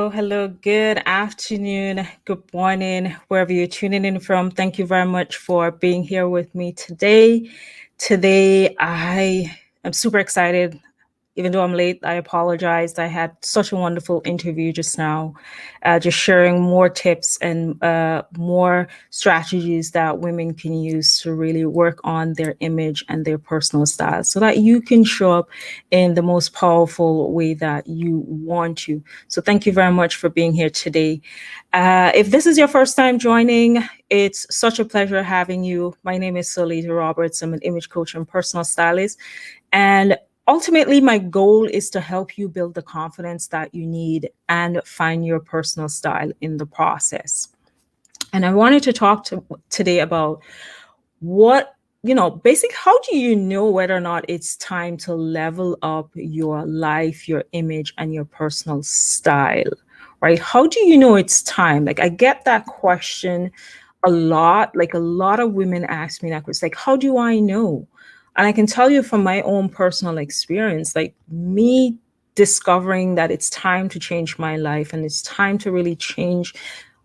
Hello, good afternoon, good morning, wherever you're tuning in from. Thank you very much for being here with me today. Today, I am super excited. Even though I'm late, I apologize. I had such a wonderful interview just now, just sharing more tips and more strategies that women can use to really work on their image and their personal style so that you can show up in the most powerful way that you want to. So thank you very much for being here today. If this is your first time joining, it's such a pleasure having you. My name is Solita Roberts. I'm an image coach and personal stylist. And ultimately, my goal is to help you build the confidence that you need and find your personal style in the process. And I wanted to talk today about basic, how do you know whether or not it's time to level up your life, your image, and your personal style, right? How do you know it's time? Like, I get that question a lot. Like, a lot of women ask me that question, like, how do I know? And I can tell you from my own personal experience, like me discovering that it's time to change my life and it's time to really change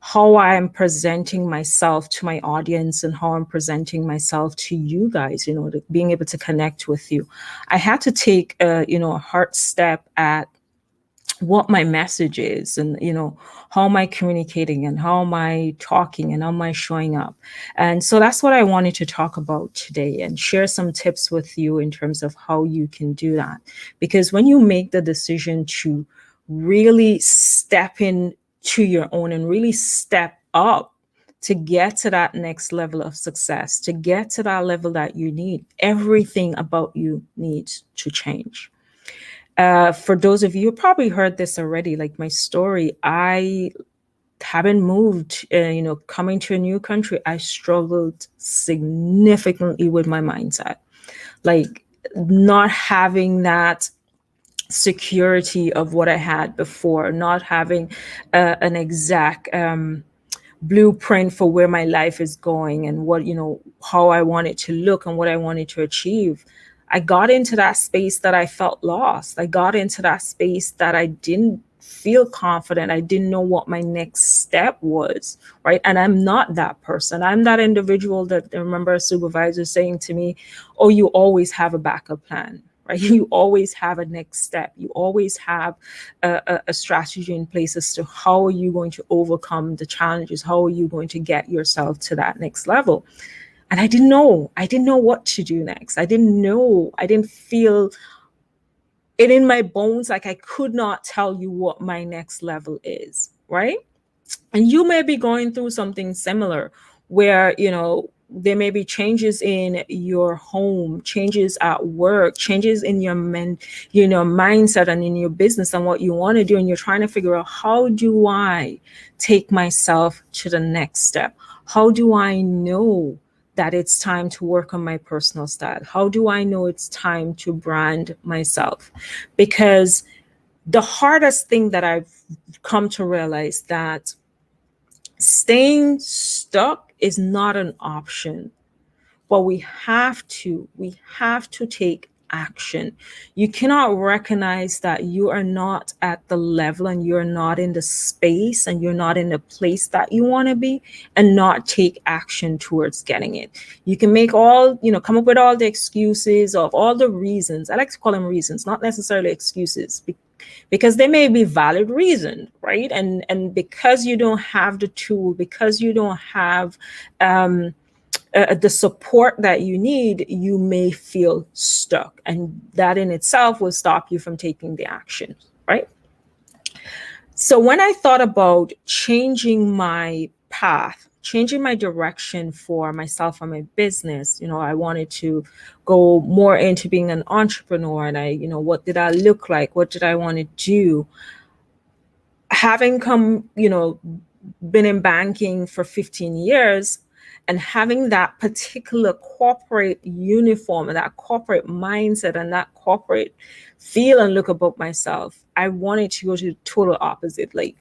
how I am presenting myself to my audience and how I'm presenting myself to you guys, being able to connect with you. I had to take a hard step at what my message is and how am I communicating and how am I talking and how am I showing up. And so that's what I wanted to talk about today and share some tips with you in terms of how you can do that. Because when you make the decision to really step into your own and really step up to get to that next level of success, to get to that level that you need, everything about you needs to change. For those of you who probably heard this already, like my story, I haven't moved, coming to a new country, I struggled significantly with my mindset, like not having that security of what I had before, not having an exact blueprint for where my life is going and what, how I want it to look and what I wanted to achieve. I got into that space that I felt lost. I got into that space that I didn't feel confident. I didn't know what my next step was, right? And I'm not that person. I'm that individual that I remember a supervisor saying to me, oh, you always have a backup plan, right? You always have a next step. You always have a strategy in place as to how are you going to overcome the challenges? How are you going to get yourself to that next level? And I didn't know what to do next. I didn't feel it in my bones. Like I could not tell you what my next level is, right? And you may be going through something similar where, there may be changes in your home, changes at work, changes in your mindset and in your business and what you want to do. And you're trying to figure out, how do I take myself to the next step? How do I know that it's time to work on my personal style? How do I know it's time to brand myself? Because the hardest thing that I've come to realize that staying stuck is not an option, but we have to take action. You cannot recognize that you are not at the level and you're not in the space and you're not in the place that you want to be and not take action towards getting it. You can make come up with all the excuses of all the reasons. I like to call them reasons, not necessarily excuses, because they may be valid reasons, right? And because you don't have the tool, because you don't have the support that you need, you may feel stuck. And that in itself will stop you from taking the action, right? So when I thought about changing my path, changing my direction for myself and my business, I wanted to go more into being an entrepreneur. And what did I look like? What did I want to do? Having come, been in banking for 15 years and having that particular corporate uniform and that corporate mindset and that corporate feel and look about myself, I wanted to go to the total opposite. Like,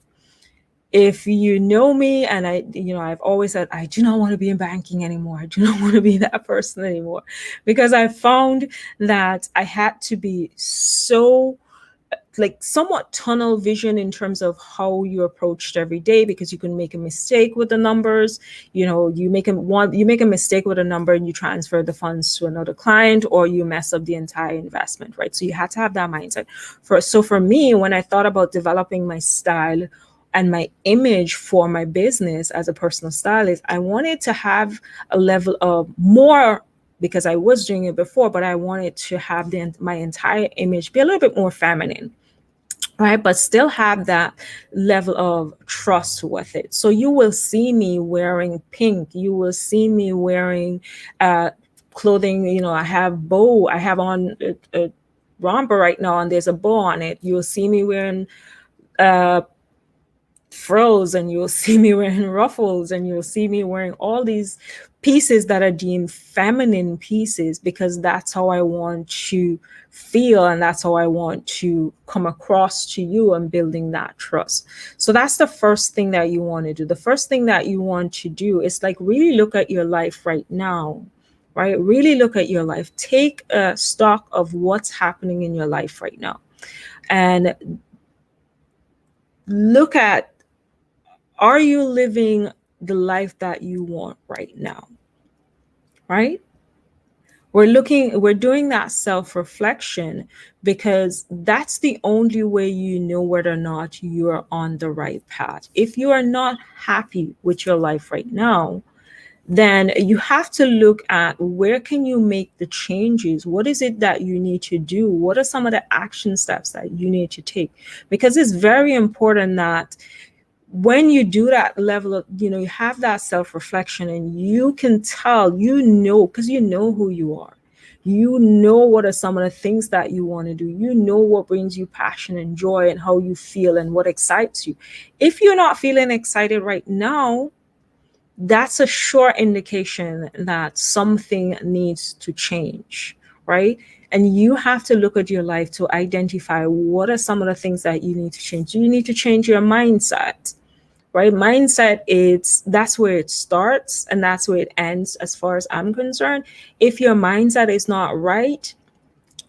if you know me, and I've always said, I do not want to be in banking anymore. I do not want to be that person anymore, because I found that I had to be so, like, somewhat tunnel vision in terms of how you approached every day, because you can make a mistake with the numbers. You make a mistake with a number and you transfer the funds to another client, or you mess up the entire investment, right? So you had to have that mindset. For me, when I thought about developing my style and my image for my business as a personal stylist, I wanted to have a level of more, because I was doing it before, but I wanted to have my entire image be a little bit more feminine, right? But still have that level of trust with it. So you will see me wearing pink. You will see me wearing clothing. I have on a romper right now, and there's a bow on it. You'll see me wearing uh, frills, and you'll see me wearing ruffles, and you'll see me wearing all these pieces that are deemed feminine pieces, because that's how I want to feel, and that's how I want to come across to you, and building that trust. So that's the first thing that you want to do. The first thing that you want to do is, like, really look at your life right now, right? Really look at your life. Take a stock of what's happening in your life right now, and look at, are you living the life that you want right now? Right? We're doing that self reflection, because that's the only way you know whether or not you're on the right path. If you are not happy with your life right now, then you have to look at, where can you make the changes? What is it that you need to do? What are some of the action steps that you need to take? Because it's very important that when you do that level of, you have that self-reflection, and you can tell, because you know who you are. You know what are some of the things that you want to do. You know what brings you passion and joy, and how you feel, and what excites you. If you're not feeling excited right now, that's a sure indication that something needs to change, right? And you have to look at your life to identify, what are some of the things that you need to change. You need to change your mindset, right? Mindset, that's where it starts and that's where it ends, as far as I'm concerned. If your mindset is not right,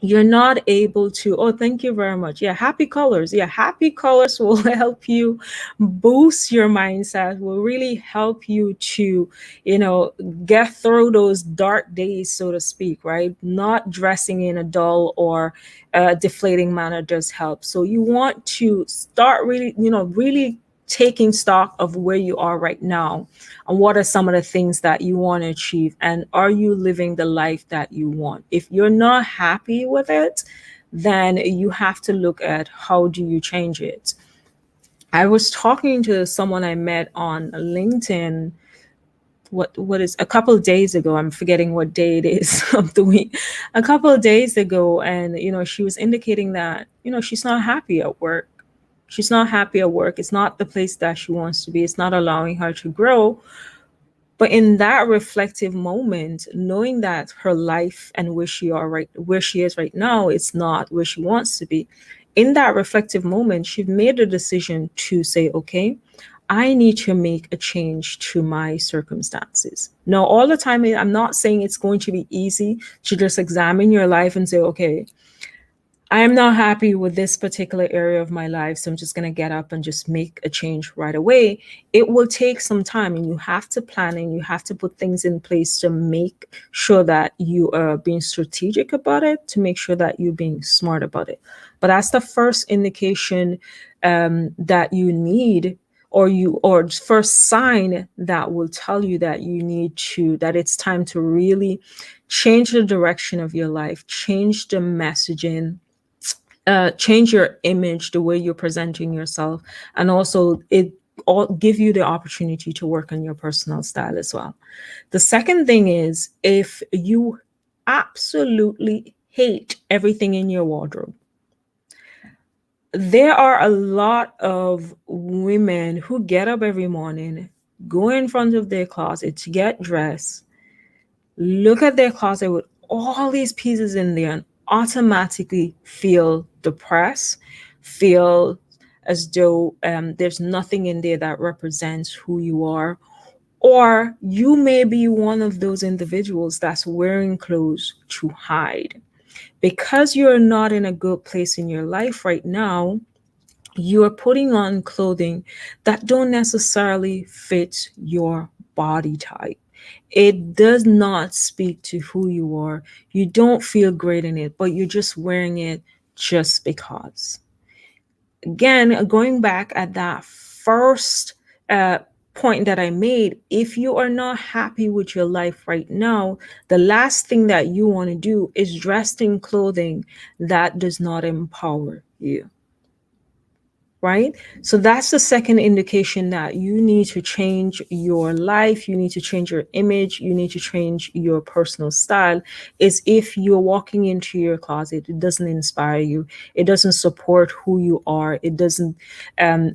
you're not able to. Oh, thank you very much. Yeah, happy colors. Yeah, happy colors will help you boost your mindset, will really help you to, get through those dark days, so to speak, right? Not dressing in a dull or deflating manner does help. So you want to start really, really taking stock of where you are right now, and what are some of the things that you want to achieve, and are you living the life that you want? If you're not happy with it, then you have to look at, how do you change it. I was talking to someone I met on LinkedIn, what is a couple of days ago. I'm forgetting what day it is of the week. A couple of days ago, and she was indicating that she's not happy at work. She's not happy at work. It's not the place that she wants to be. It's not allowing her to grow. But in that reflective moment, knowing that her life and where she is right now, it's not where she wants to be. In that reflective moment, she made a decision to say, okay, I need to make a change to my circumstances. Now, all the time, I'm not saying it's going to be easy to just examine your life and say, okay, I am not happy with this particular area of my life, so I'm just going to get up and just make a change right away. It will take some time, and you have to plan, and you have to put things in place to make sure that you are being strategic about it, to make sure that you're being smart about it. But that's the first indication that you need, or first sign that will tell you that that it's time to really change the direction of your life, change the messaging, change your image, the way you're presenting yourself, and also it all give you the opportunity to work on your personal style as well. The second thing is, if you absolutely hate everything in your wardrobe, There are a lot of women who get up every morning, go in front of their closet to get dressed, look at their closet with all these pieces in there, and automatically feel depressed, feel as though there's nothing in there that represents who you are. Or you may be one of those individuals that's wearing clothes to hide. Because you're not in a good place in your life right now, you are putting on clothing that don't necessarily fit your body type. It does not speak to who you are. You don't feel great in it, but you're just wearing it just because. Again, going back at that first uh, point that I made, if you are not happy with your life right now, the last thing that you want to do is dress in clothing that does not empower you, right? So that's the second indication that you need to change your life, you need to change your image, you need to change your personal style. Is if you're walking into your closet, it doesn't inspire you, it doesn't support who you are, it doesn't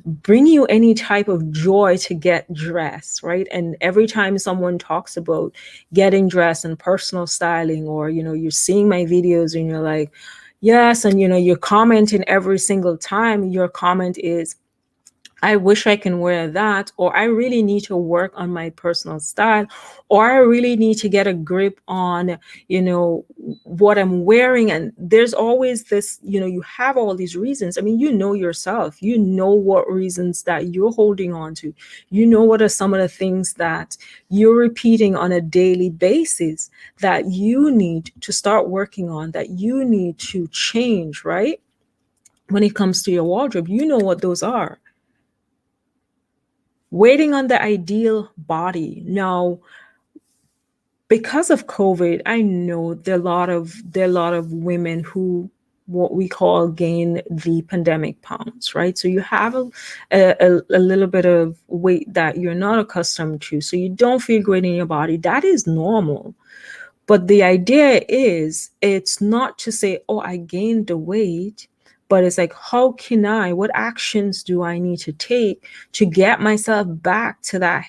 bring you any type of joy to get dressed, right? And every time someone talks about getting dressed and personal styling, or you're seeing my videos and you're like, yes, and you're commenting every single time. Your comment is, I wish I can wear that, or I really need to work on my personal style, or I really need to get a grip on, what I'm wearing. And there's always this, you have all these reasons. I mean, yourself, what reasons that you're holding on to. What are some of the things that you're repeating on a daily basis that you need to start working on, that you need to change, right? When it comes to your wardrobe, you know what those are. Waiting on the ideal body. Now, because of COVID, I know there are a lot of women who, what we call, gain the pandemic pounds, right? So you have a little bit of weight that you're not accustomed to. So you don't feel great in your body. That is normal. But the idea is, it's not to say, oh, I gained the weight, but it's like, what actions do I need to take to get myself back to that,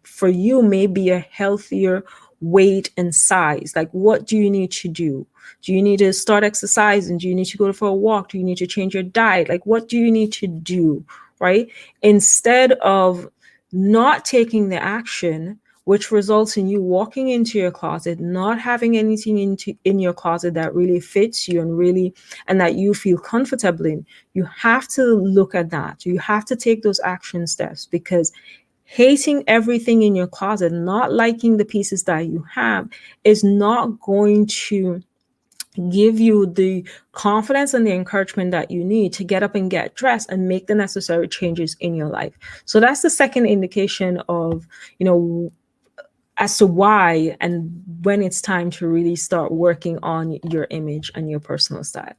for you, maybe a healthier weight and size? Like, what do you need to do? Do you need to start exercising? Do you need to go for a walk? Do you need to change your diet? Like, what do you need to do, right? Instead of not taking the action, which results in you walking into your closet, not having anything in your closet that really fits you and that you feel comfortable in. You have to look at that. You have to take those action steps, because hating everything in your closet, not liking the pieces that you have, is not going to give you the confidence and the encouragement that you need to get up and get dressed and make the necessary changes in your life. So that's the second indication of, as to why and when it's time to really start working on your image and your personal style.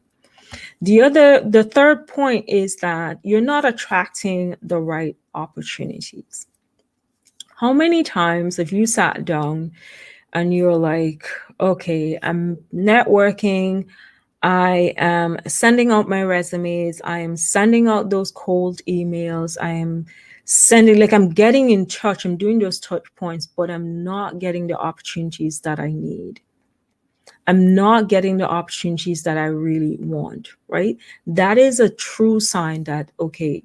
The third point is that you're not attracting the right opportunities. How many times have you sat down and you're like, okay, I'm networking, I am sending out my resumes, I am sending out those cold emails, I am sending, like, I'm getting in touch, I'm doing those touch points, but I'm not getting the opportunities that I need. I'm not getting the opportunities that I really want, right? That is a true sign that, okay,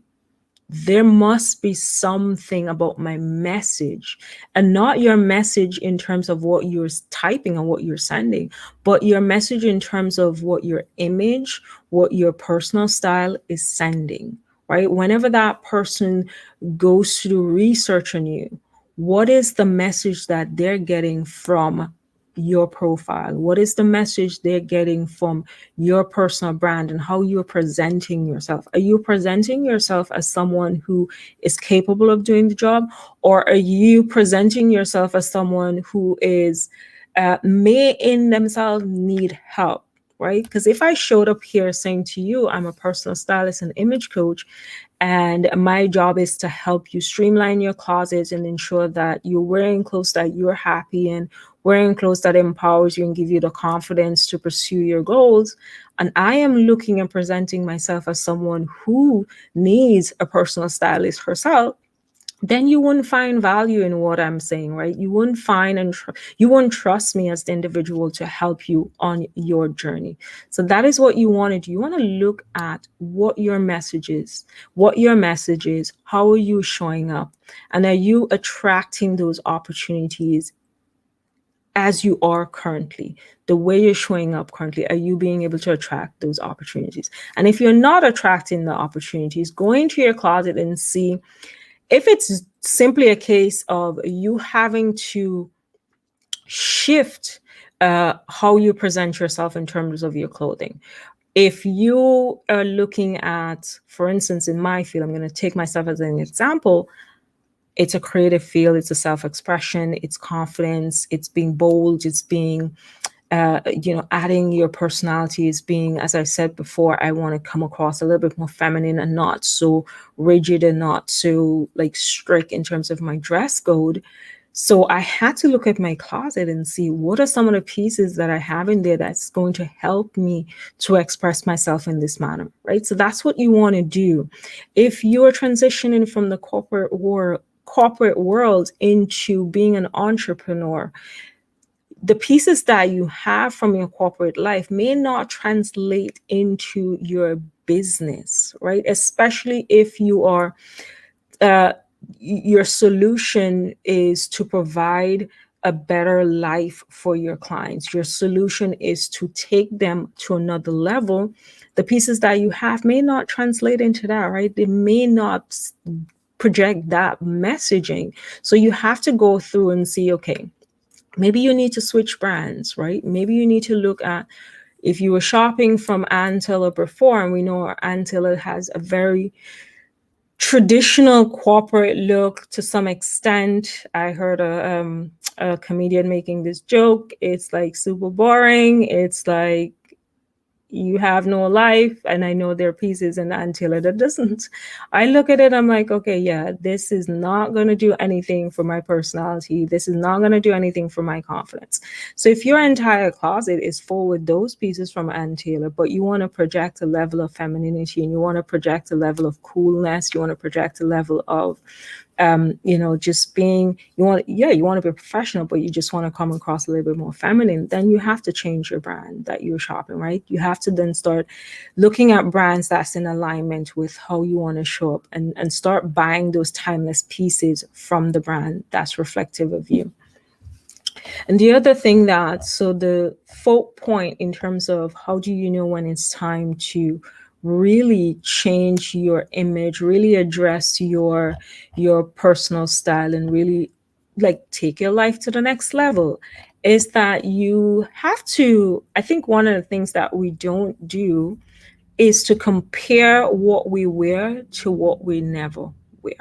there must be something about my message, and not your message in terms of what you're typing and what you're sending, but your message in terms of what your image, what your personal style is sending, right? Whenever that person goes to do research on you, what is the message that they're getting from your profile? What is the message they're getting from your personal brand and how you're presenting yourself? Are you presenting yourself as someone who is capable of doing the job? Or are you presenting yourself as someone who is may in themselves need help? Right? Because if I showed up here saying to you, I'm a personal stylist and image coach, and my job is to help you streamline your closet and ensure that you're wearing clothes that you're happy in, wearing clothes that empowers you and give you the confidence to pursue your goals, and I am looking and presenting myself as someone who needs a personal stylist herself, then you wouldn't find value in what I'm saying, right? You wouldn't find you wouldn't trust me as the individual to help you on your journey. So that is what you want to do. You want to look at what your message is, how are you showing up, and are you attracting those opportunities as you are currently, the way you're showing up currently, are you being able to attract those opportunities? And if you're not attracting the opportunities, go into your closet and see if it's simply a case of you having to shift how you present yourself in terms of your clothing. If you are looking at, for instance, in my field, I'm going to take myself as an example. It's a creative field, it's a self-expression, it's confidence, it's being bold, it's being adding your personality, is being, as I said before, I want to come across a little bit more feminine and not so rigid and not so like strict in terms of my dress code. So I had to look at my closet and see what are some of the pieces that I have in there that's going to help me to express myself in this manner, right? So that's what you want to do. If you're transitioning from the corporate world into being an entrepreneur, the pieces that you have from your corporate life may not translate into your business, right? Especially if you are, uh, your solution is to provide a better life for your clients. Your solution is to take them to another level. The pieces that you have may not translate into that, right? They may not project that messaging. So you have to go through and see, okay, maybe you need to switch brands, right? Maybe you need to look at, if you were shopping from Ann Taylor before, and we know Ann Taylor has a very traditional corporate look to some extent. I heard a comedian making this joke. It's like super boring. It's like you have no life. And I know there are pieces in Ann Taylor that doesn't. I look at it, I'm like, okay, yeah, this is not going to do anything for my personality. This is not going to do anything for my confidence. So if your entire closet is full with those pieces from Ann Taylor, but you want to project a level of femininity and you want to project a level of coolness, you want to project a level of just being, you want to be professional, but you just want to come across a little bit more feminine, then you have to change your brand that you're shopping, right? You have to then start looking at brands that's in alignment with how you want to show up, and start buying those timeless pieces from the brand that's reflective of you. And the other thing so the focal point in terms of how do you know when it's time to really change your image, really address your personal style, and really like take your life to the next level, is that you have to, I think one of the things that we don't do is to compare what we wear to what we never wear.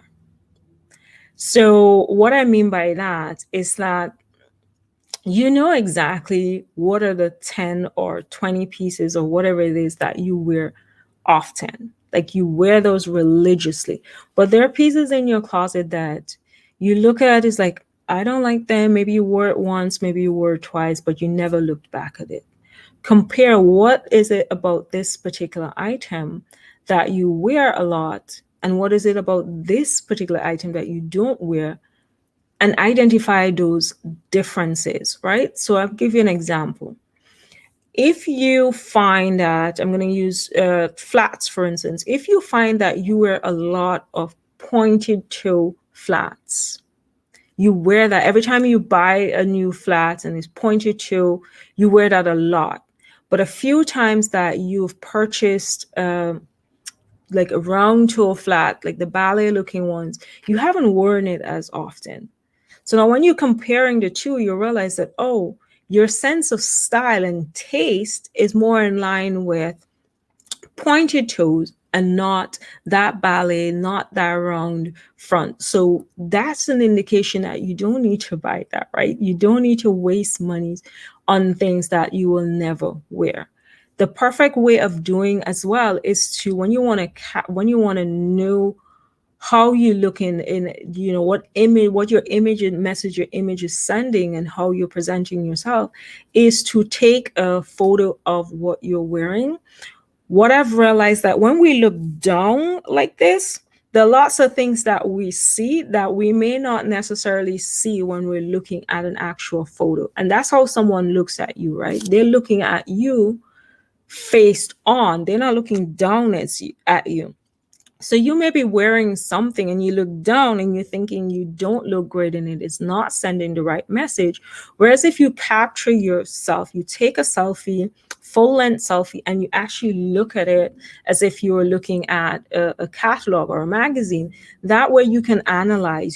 So what I mean by that is that you know exactly what are the 10 or 20 pieces or whatever it is that you wear often. Like you wear those religiously. But there are pieces in your closet that you look at, is like, I don't like them. Maybe you wore it once, maybe you wore it twice, but you never looked back at it. Compare what is it about this particular item that you wear a lot, and what is it about this particular item that you don't wear, and identify those differences, right? So I'll give you an example. If you find that, I'm going to use flats, for instance, if you find that you wear a lot of pointed toe flats, you wear that every time you buy a new flat and it's pointed toe, you wear that a lot. But a few times that you've purchased like a round toe flat, like the ballet looking ones, you haven't worn it as often. So now when you're comparing the two, you realize that, oh, your sense of style and taste is more in line with pointed toes and not that ballet, not that round front. So that's an indication that you don't need to buy that, right? You don't need to waste money on things that you will never wear. The perfect way of doing as well is to, when you want to know how you look in what image, what your image and message your image is sending, and how you're presenting yourself, is to take a photo of what you're wearing. What I've realized, that when we look down like this, there are lots of things that we see that we may not necessarily see when we're looking at an actual photo. And that's how someone looks at you, right? They're looking at you faced on, they're not looking down at you. So you may be wearing something and you look down and you're thinking you don't look great in it. It's not sending the right message. Whereas if you capture yourself, you take a selfie, full length selfie, and you actually look at it as if you were looking at a catalog or a magazine. That way you can analyze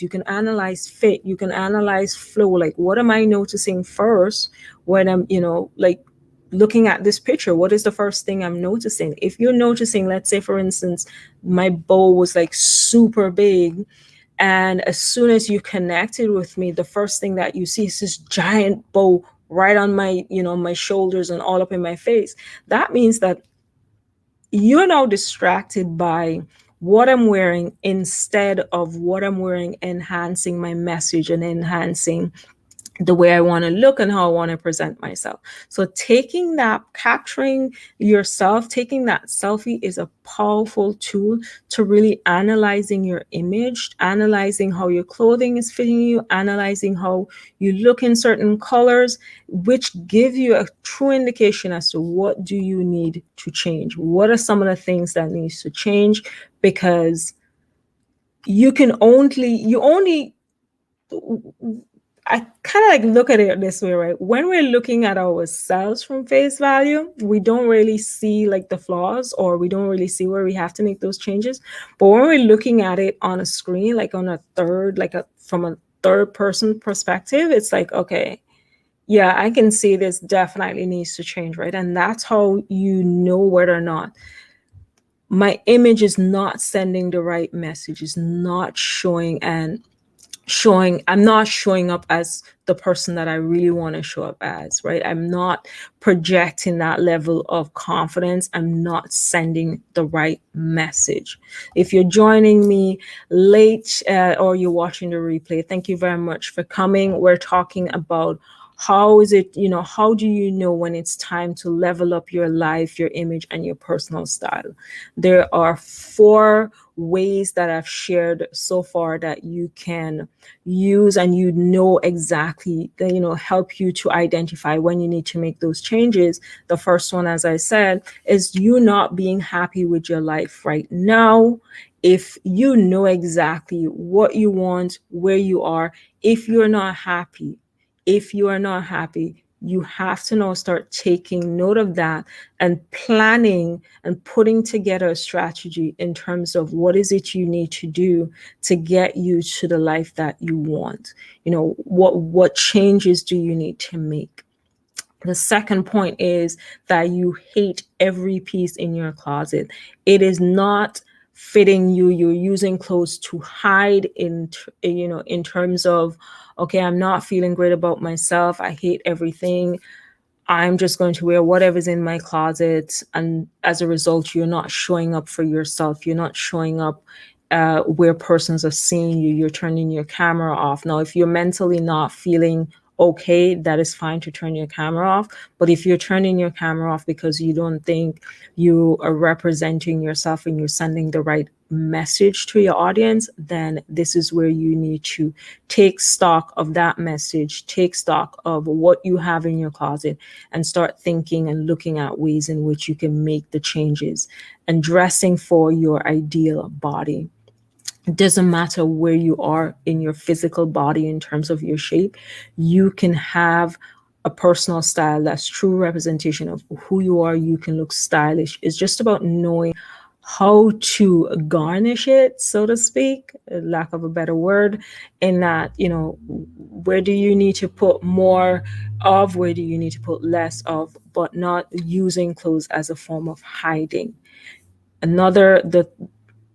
fit, you can analyze flow. Like, what am I noticing first when I'm, like, looking at this picture? What is the first thing I'm noticing? If you're noticing, let's say for instance, my bow was like super big, and as soon as you connected with me, the first thing that you see is this giant bow right on my, my shoulders and all up in my face. That means that you're now distracted by what I'm wearing instead of what I'm wearing enhancing my message and enhancing the way I want to look and how I want to present myself. So taking that, capturing yourself, taking that selfie is a powerful tool to really analyzing your image, analyzing how your clothing is fitting you, analyzing how you look in certain colors, which give you a true indication as to what do you need to change. What are some of the things that needs to change? Because you only I kind of like look at it this way, right? When we're looking at ourselves from face value, we don't really see like the flaws, or we don't really see where we have to make those changes. But when we're looking at it on a screen, like on a third, from a third person perspective, it's like, okay, yeah, I can see this definitely needs to change, right? And that's how you know whether or not my image is not sending the right message, is not showing, and I'm not showing up as the person that I really want to show up as, right? I'm not projecting that level of confidence. I'm not sending the right message. If you're joining me late, or you're watching the replay, thank you very much for coming. We're talking about how is it, how do you know when it's time to level up your life, your image, and your personal style? There are 4 ways that I've shared so far that you can use, and exactly that, help you to identify when you need to make those changes. The first one, as I said, is you not being happy with your life right now. If you know exactly what you want, where you are, if you're not happy, you have to now start taking note of that and planning and putting together a strategy in terms of what is it you need to do to get you to the life that you want. What changes do you need to make? The second point is that you hate every piece in your closet. It is not fitting you. You're using clothes to hide in terms of, okay, I'm not feeling great about myself. I hate everything. I'm just going to wear whatever's in my closet. And as a result, you're not showing up for yourself. You're not showing up where persons are seeing you. You're turning your camera off. Now, if you're mentally not feeling okay, that is fine to turn your camera off. But if you're turning your camera off because you don't think you are representing yourself and you're sending the right message to your audience, then this is where you need to take stock of that message, take stock of what you have in your closet, and start thinking and looking at ways in which you can make the changes and dressing for your ideal body. It doesn't matter where you are in your physical body in terms of your shape. You can have a personal style that's true representation of who you are. You can look stylish. It's just about knowing how to garnish it, so to speak, lack of a better word, in that, where do you need to put more of, where do you need to put less of, but not using clothes as a form of hiding. The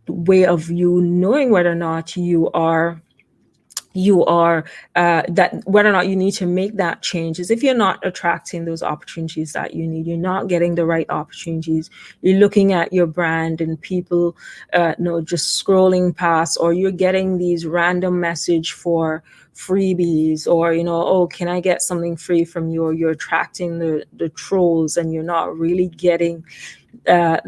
way of you knowing whether or not you are you are that whether or not you need to make that change is if you're not attracting those opportunities that you need, you're not getting the right opportunities, you're looking at your brand and people just scrolling past, or you're getting these random message for freebies, or oh, can I get something free from you, or you're attracting the trolls and you're not really getting uh,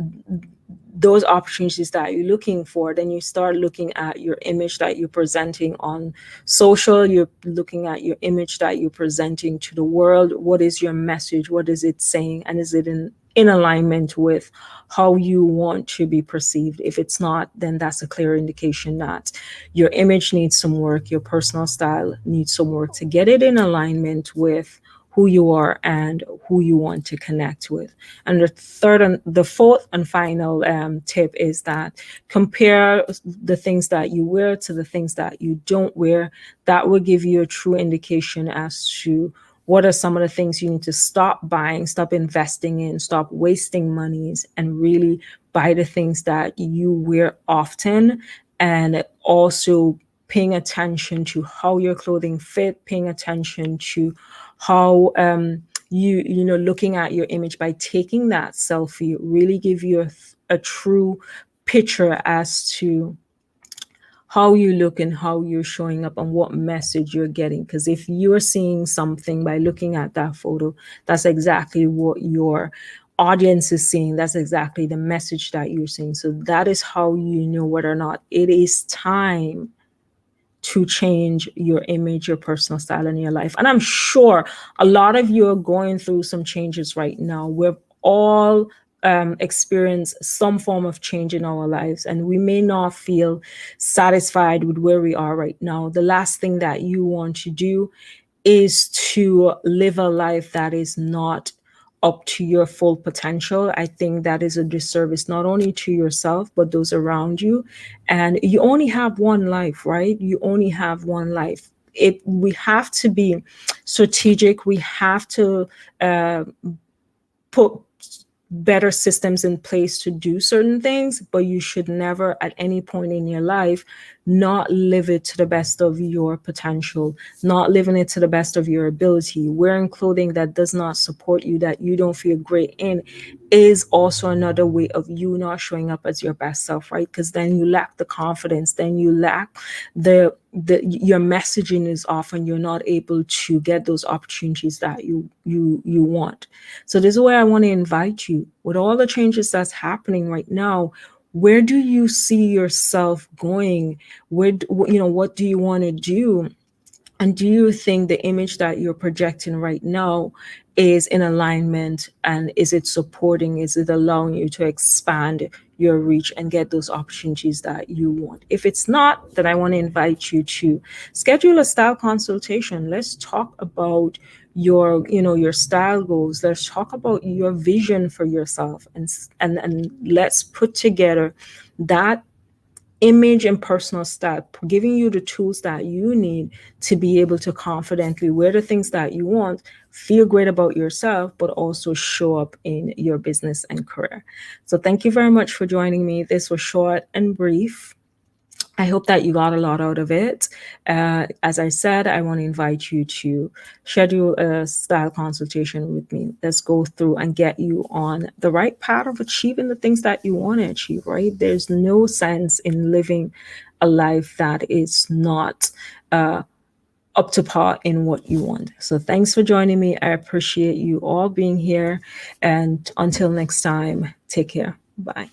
those opportunities that you're looking for, then you start looking at your image that you're presenting on social. You're looking at your image that you're presenting to the world. What is your message? What is it saying? And is it in alignment with how you want to be perceived? If it's not, then that's a clear indication that your image needs some work, your personal style needs some work to get it in alignment with who you are and who you want to connect with. And the fourth and final tip is that compare the things that you wear to the things that you don't wear. That will give you a true indication as to what are some of the things you need to stop buying, stop investing in, stop wasting monies, and really buy the things that you wear often. And also paying attention to how your clothing fit, paying attention to how looking at your image by taking that selfie really give you a true picture as to how you look and how you're showing up and what message you're getting. Because if you're seeing something by looking at that photo, that's exactly what your audience is seeing. That's exactly the message that you're seeing. So that is how you know whether or not it is time to change your image, your personal style in your life. And I'm sure a lot of you are going through some changes right now. We've all experienced some form of change in our lives, and we may not feel satisfied with where we are right now. The last thing that you want to do is to live a life that is not up to your full potential. I think that is a disservice not only to yourself but those around you. And you only have one life, right? You only have one life. We have to be strategic. We have to put better systems in place to do certain things, but you should never at any point in your life not live it to the best of your potential, not living it to the best of your ability. Wearing clothing that does not support you, that you don't feel great in, is also another way of you not showing up as your best self, right? Because then you lack the confidence, then you lack your messaging is off, and you're not able to get those opportunities that you want. So this is where I want to invite you, with all the changes that's happening right now, where do you see yourself going? What do you want to do? And do you think the image that you're projecting right now is in alignment, and is it supporting, is it allowing you to expand your reach and get those opportunities that you want? If it's not, then I want to invite you to schedule a style consultation. Let's talk about your style goals. Let's talk about your vision for yourself, and let's put together that image and personal style, giving you the tools that you need to be able to confidently wear the things that you want, feel great about yourself, but also show up in your business and career. So thank you very much for joining me. This was short and brief. I hope that you got a lot out of it. As I said, I want to invite you to schedule a style consultation with me. Let's go through and get you on the right path of achieving the things that you want to achieve, right? There's no sense in living a life that is not up to par in what you want. So thanks for joining me. I appreciate you all being here. And until next time, take care. Bye.